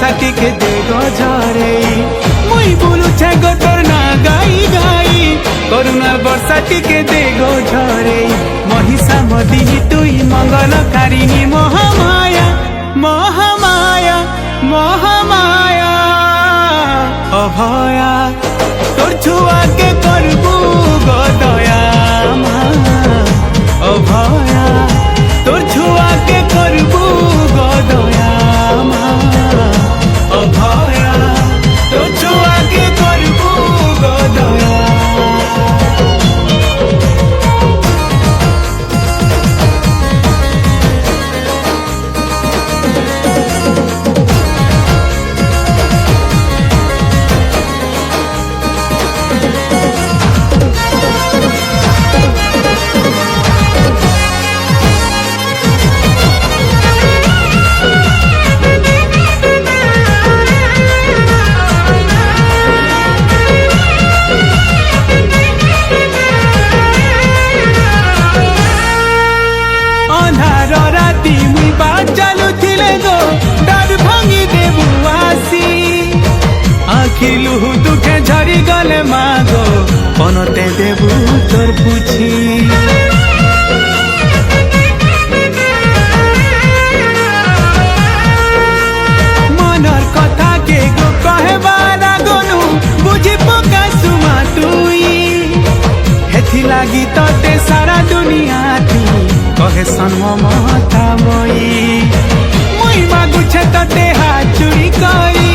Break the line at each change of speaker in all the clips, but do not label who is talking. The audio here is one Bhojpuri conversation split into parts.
बर्षा टिके देगो झरेई मुई बुलुछे गो तोर ना गाई गाई करुणा बर्षा टिके देगो झरेई महिषा मदिनी तुई मंगलकारिणी महामाया महामाया महामाया अभया तोर छुआ के करबू गो दया अभया तोर छुआ के करबू गो दया अभया तोर छुआ के करबू गो दया। आखिलु दुखे झरी गले मागो पनते देबू तोर पुछी मनर कथा के गो कहे बारा गनु बुझी पका सुमा तुई हेथि लागी तते सारा दुनिया थी कहे सन्म महता मई मुई मागुछे तते हाथ चुरी करी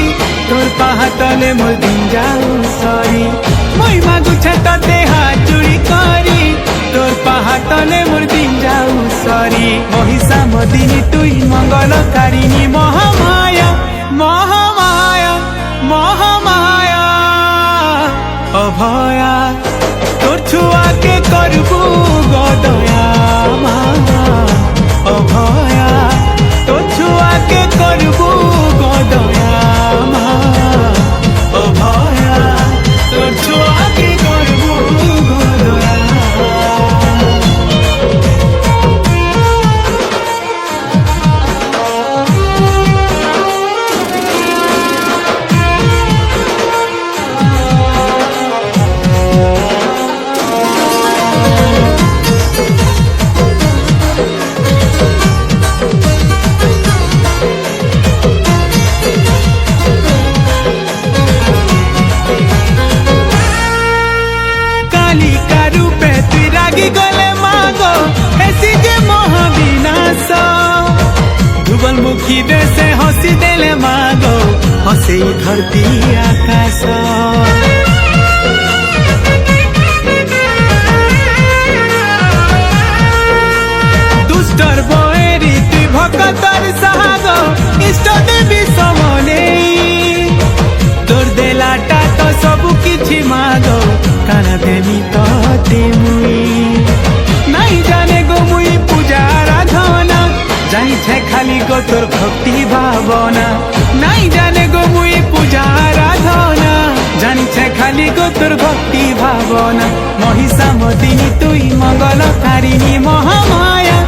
तोर पाहतले मोर दिन जाऊ सरी मुई मागुछे तते हाथ चुरी करी तोर पाहतले मोर दिन जाऊ सरी महिषा मदिनी तुई मंगलकारिणी महामाया महामाया महामाया अभया तोर छुआ के करबू गो दया अभया तोर छुआ के करबू गो दया अभया तोर छुआ के करबू गो दया। मुखी से हंसी देले मागो हंसे धरती आकाश दुष्टर बएरी तुई भक्तर सागो इष्ट देवी समने तोर देलाटा तो सबु किछि मागो काना देनी तो मुई नहीं जाने गो मुई पूजा आराधना जानी छे खाली गो तोर भक्ति भावना नहीं जाने गो मुई पूजा आराधना जानी छे खाली गो तोर भक्ति भावना महिषा मदिनी तुई मंगलकारिणी महामाया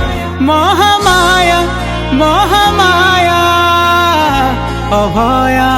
महामाया महामाया अभया।